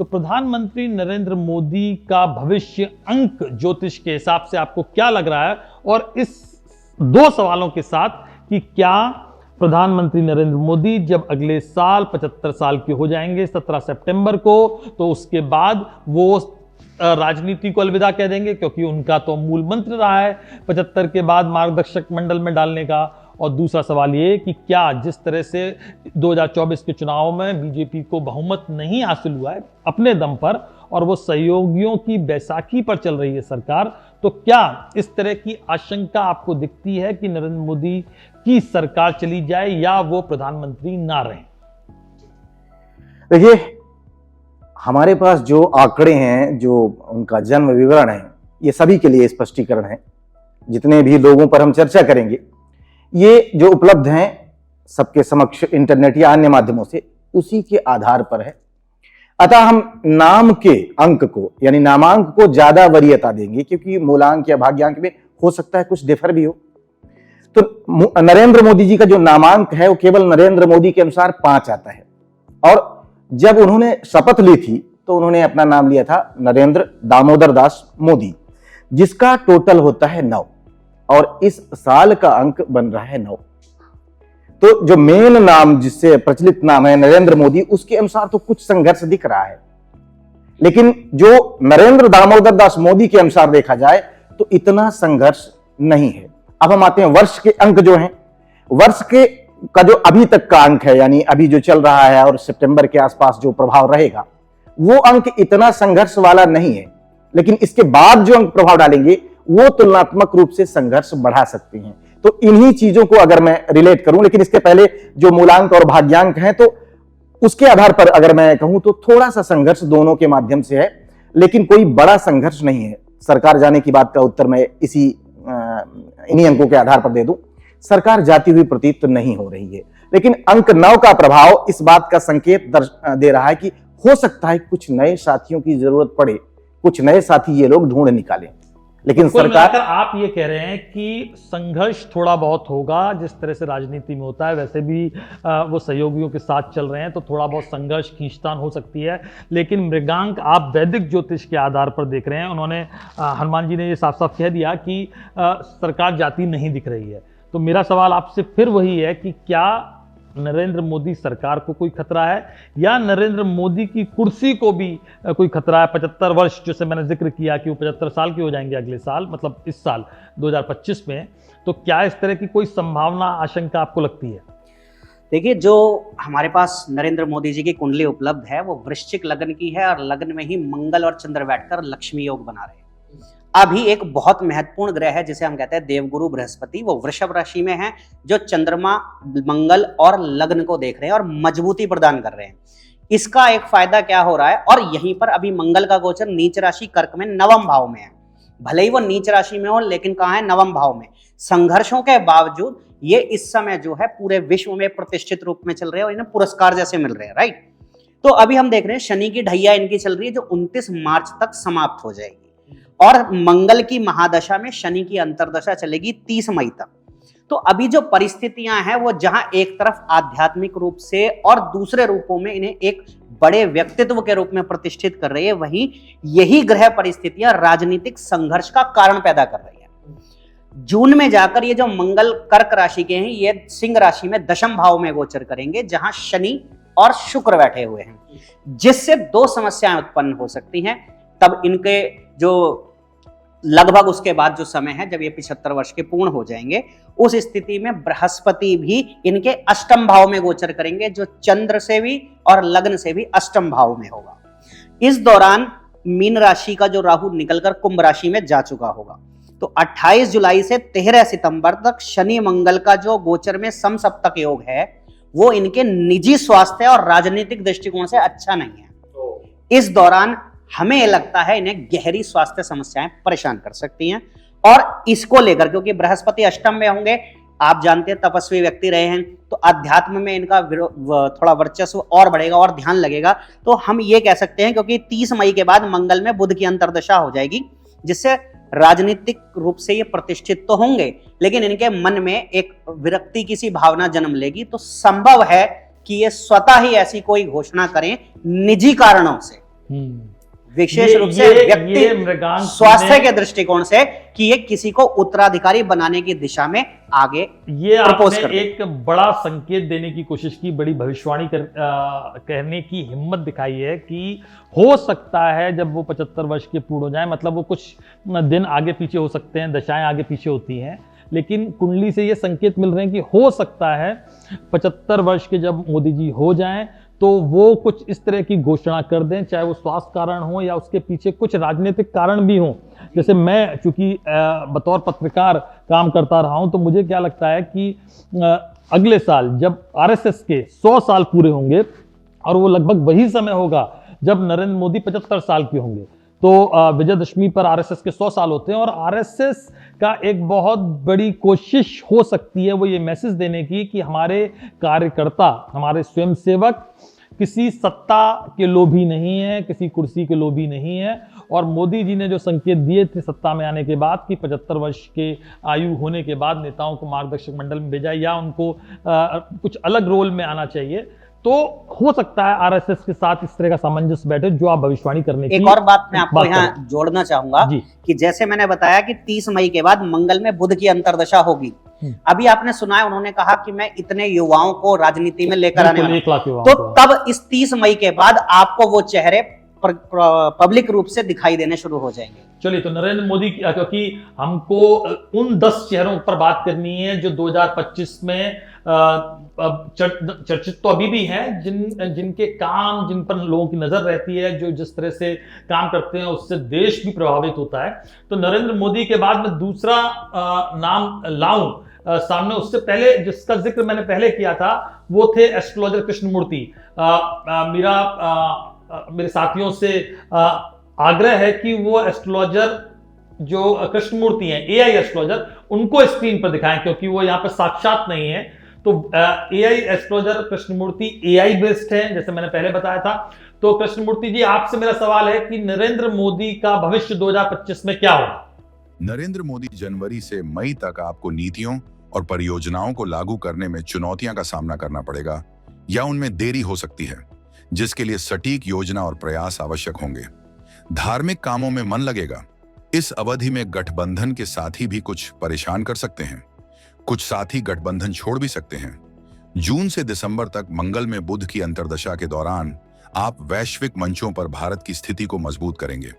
तो प्रधानमंत्री नरेंद्र मोदी का भविष्य अंक ज्योतिष के हिसाब से आपको क्या लग रहा है? और इस दो सवालों के साथ कि क्या प्रधानमंत्री नरेंद्र मोदी जब अगले साल 75 साल के हो जाएंगे 17 सितंबर को, तो उसके बाद वो राजनीति को अलविदा कह देंगे, क्योंकि उनका तो मूल मंत्र रहा है 75 के बाद मार्गदर्शक मंडल में डालने का। और दूसरा सवाल ये कि क्या जिस तरह से 2024 के चुनाव में बीजेपी को बहुमत नहीं हासिल हुआ है अपने दम पर, और वो सहयोगियों की बैसाखी पर चल रही है सरकार, तो क्या इस तरह की आशंका आपको दिखती है कि नरेंद्र मोदी की सरकार चली जाए या वो प्रधानमंत्री ना रहें? देखिए, हमारे पास जो आंकड़े हैं, जो उनका जन्म विवरण है, ये सभी के लिए स्पष्टीकरण है। जितने भी लोगों पर हम चर्चा करेंगे, ये जो उपलब्ध हैं सबके समक्ष इंटरनेट या अन्य माध्यमों से, उसी के आधार पर है। अतः हम नाम के अंक को, यानी नामांक को ज्यादा वरीयता देंगे, क्योंकि मूलांक या भाग्यांक में हो सकता है कुछ डिफर भी हो। तो नरेंद्र मोदी जी का जो नामांक है वो केवल नरेंद्र मोदी के अनुसार 5 आता है। और जब उन्होंने शपथ ली थी तो उन्होंने अपना नाम लिया था नरेंद्र दामोदर दास मोदी, जिसका टोटल होता है 9, और इस साल का अंक बन रहा है 9। तो जो मेन नाम, जिससे प्रचलित नाम है नरेंद्र मोदी, उसके अनुसार तो कुछ संघर्ष दिख रहा है, लेकिन जो नरेंद्र दामोदर दास मोदी के अनुसार देखा जाए तो इतना संघर्ष नहीं है। अब हम आते हैं वर्ष के अंक जो हैं। वर्ष के का जो अभी तक का अंक है, यानी अभी जो चल रहा है और सितंबर के आसपास जो प्रभाव रहेगा, वो अंक इतना संघर्ष वाला नहीं है, लेकिन इसके बाद जो अंक प्रभाव डालेंगे वो तुलनात्मक रूप से संघर्ष बढ़ा सकते हैं। तो इन्हीं चीजों को अगर मैं रिलेट करूं, लेकिन इसके पहले जो मूलांक और भाग्यांक हैं, तो उसके आधार पर अगर मैं कहूं तो थोड़ा सा संघर्ष दोनों के माध्यम से है, लेकिन कोई बड़ा संघर्ष नहीं है। सरकार जाने की बात का उत्तर मैं इन्हीं अंकों के आधार पर दे दूं। सरकार जाती हुई प्रतीत नहीं हो रही है, लेकिन अंक 9 का प्रभाव इस बात का संकेत दे रहा है कि हो सकता है कुछ नए साथियों की जरूरत पड़े, कुछ नए साथी ये लोग ढूंढ निकालें। लेकिन सरकार, आप ये कह रहे हैं कि संघर्ष थोड़ा बहुत होगा, जिस तरह से राजनीति में होता है, वैसे भी वो सहयोगियों के साथ चल रहे हैं तो थोड़ा बहुत संघर्ष खींचतान हो सकती है। लेकिन मृगांक आप वैदिक ज्योतिष के आधार पर देख रहे हैं। उन्होंने हनुमान जी ने ये साफ साफ कह दिया कि सरकार जाती नहीं दिख रही है। तो मेरा सवाल आपसे फिर वही है कि क्या नरेंद्र मोदी सरकार को कोई खतरा है, या नरेंद्र मोदी की कुर्सी को भी कोई खतरा है? 75 वर्ष जैसे मैंने जिक्र किया कि वो 75 साल के हो जाएंगे अगले साल, मतलब इस साल 2025 में, तो क्या इस तरह की कोई संभावना, आशंका आपको लगती है? देखिए, जो हमारे पास नरेंद्र मोदी जी की कुंडली उपलब्ध है वो वृश्चिक लग्न की है, और लग्न में ही मंगल और चंद्र बैठकर लक्ष्मी योग बना रहे हैं। अभी एक बहुत महत्वपूर्ण ग्रह है जिसे हम कहते हैं देवगुरु बृहस्पति, वो वृषभ राशि में है, जो चंद्रमा, मंगल और लग्न को देख रहे हैं और मजबूती प्रदान कर रहे हैं। इसका एक फायदा क्या हो रहा है, और यहीं पर अभी मंगल का गोचर नीच राशि कर्क में 9वें भाव में है। भले ही वो नीच राशि में हो, लेकिन कहाँ है? 9वें भाव में। संघर्षों के बावजूद ये इस समय जो है पूरे विश्व में प्रतिष्ठित रूप में चल रहे हैं और इन्हें पुरस्कार जैसे मिल रहे हैं, राइट। तो अभी हम देख रहे हैं शनि की ढैया इनकी चल रही है, जो 29 मार्च तक समाप्त हो जाएगी, और मंगल की महादशा में शनि की अंतरदशा चलेगी 30 मई तक। तो अभी जो परिस्थितियां हैं वो जहां एक तरफ आध्यात्मिक रूप से और दूसरे रूपों में इन्हें एक बड़े व्यक्तित्व के रूप में प्रतिष्ठित कर रही है, वहीं यही ग्रह परिस्थितियां राजनीतिक संघर्ष का कारण पैदा कर रही है। जून में जाकर ये जो मंगल कर्क राशि के हैं, ये सिंह राशि में 10वें भाव में गोचर करेंगे, जहां शनि और शुक्र बैठे हुए हैं, जिससे 2 समस्याएं उत्पन्न हो सकती हैं। तब इनके जो लगभग उसके बाद जो समय है जब ये 75 वर्ष के पूर्ण हो जाएंगे, उस स्थिति में बृहस्पति भी इनके अष्टम भाव में गोचर करेंगे, जो चंद्र से भी और लग्न से भी अष्टम भाव में होगा। इस दौरान मीन राशि का जो राहु निकलकर कुंभ राशि में जा चुका होगा। तो 28 जुलाई से 13 सितंबर तक शनि मंगल का जो गोचर में समसप्तक योग है, वो इनके निजी स्वास्थ्य और राजनीतिक दृष्टिकोण से अच्छा नहीं है। इस दौरान हमें लगता है इन्हें गहरी स्वास्थ्य समस्याएं परेशान कर सकती हैं, और इसको लेकर, क्योंकि बृहस्पति अष्टम में होंगे, आप जानते हैं तपस्वी व्यक्ति रहे हैं, तो अध्यात्म में इनका थोड़ा वर्चस्व और बढ़ेगा और ध्यान लगेगा। तो हम ये कह सकते हैं, क्योंकि 30 मई के बाद मंगल में बुध की अंतर्दशा हो जाएगी, जिससे राजनीतिक रूप से ये प्रतिष्ठित तो होंगे, लेकिन इनके मन में एक विरक्ति की सी भावना जन्म लेगी। तो संभव है कि ये स्वतः ही ऐसी कोई घोषणा करें निजी कारणों से विशेष रूप से ये व्यक्ति मृगांक स्वास्थ्य के दृष्टिकोण से कि ये किसी को उत्तराधिकारी बनाने की दिशा में आगे ये प्रपोज आपने कर एक बड़ा संकेत देने की कोशिश की, बड़ी भविष्यवाणी कहने की हिम्मत दिखाई है कि हो सकता है जब वो 75 वर्ष के पूर्ण हो जाए, मतलब वो कुछ दिन आगे पीछे हो सकते हैं, दशाएं आगे पीछे होती हैं, लेकिन कुंडली से ये संकेत मिल रहे हैं कि हो सकता है 75 वर्ष के जब मोदी जी हो जाएं तो वो कुछ इस तरह की घोषणा कर दें, चाहे वो स्वास्थ्य कारण हो या उसके पीछे कुछ राजनीतिक कारण भी हो। जैसे मैं चूंकि बतौर पत्रकार काम करता रहा हूं, तो मुझे क्या लगता है कि अगले साल जब आरएसएस के 100 साल पूरे होंगे और वो लगभग वही समय होगा जब नरेंद्र मोदी 75 साल के होंगे, तो विजयदशमी पर आरएसएस के 100 साल होते हैं और आरएसएस का एक बहुत बड़ी कोशिश हो सकती है वो ये मैसेज देने की कि हमारे कार्यकर्ता, हमारे स्वयंसेवक किसी सत्ता के लोभी नहीं है, किसी कुर्सी के लोभी नहीं है। और मोदी जी ने जो संकेत दिए थे सत्ता में आने के बाद कि 75 वर्ष के आयु होने के बाद नेताओं को मार्गदर्शक मंडल में भेजा या उनको कुछ अलग रोल में आना चाहिए, तो हो सकता है आरएसएस के साथ इस तरह का सामंजस्य बैठे जो आप भविष्यवाणी करने की एक और बात मैं आपको बात यहाँ करें। जोड़ना चाहूंगा जी। कि जैसे मैंने बताया कि 30 मई के बाद मंगल में बुध की अंतर्दशा होगी। अभी आपने सुना है उन्होंने कहा कि मैं इतने युवाओं को राजनीति में लेकर आने वाला 1 लाख युवाओं तो को। तब इस 30 मई के बाद आपको वो चेहरे पब्लिक रूप से दिखाई देने शुरू हो जाएंगे। चलिए, तो नरेंद्र मोदी क्योंकि हमको उन 10 चेहरों पर बात करनी है जो 2025 में चर्चित तो अभी भी हैं, जिनके काम, जिन पर लोगों की नजर रहती है, जो जिस तरह से काम करते हैं उससे देश भी प्रभावित होता है। तो नरेंद्र मोदी के बाद मैं दूसरा नाम लाऊं सामने, उससे पहले जिसका जिक्र मैंने पहले किया था वो थे एस्ट्रोलॉजर कृष्णमूर्ति। मेरे साथियों से आग्रह है कि वो एस्ट्रोलॉजर जो कृष्णमूर्ति हैं, एआई एस्ट्रोलॉजर, उनको स्क्रीन पर दिखाएं क्योंकि वो यहाँ पर साक्षात नहीं है। तो AI astrologer Krishnamurti AI based है, जैसे मैंने पहले बताया था। तो कृष्णमूर्ति जी, आपसे मेरा सवाल है कि नरेंद्र मोदी का भविष्य 2025 में क्या होगा? नरेंद्र मोदी जनवरी से मई तक आपको नीतियों और परियोजनाओं को लागू करने में चुनौतियां का सामना करना पड़ेगा या उनमें देरी हो सकती है, जिसके लिए सटीक योजना और प्रयास आवश्यक होंगे। धार्मिक कामों में मन लगेगा। इस अवधि में गठबंधन के साथी भी कुछ परेशान कर सकते हैं, कुछ साथी गठबंधन छोड़ भी सकते हैं। जून से दिसंबर तक मंगल में बुध की अंतर्दशा के दौरान आप वैश्विक मंचों पर भारत की स्थिति को मजबूत करेंगे।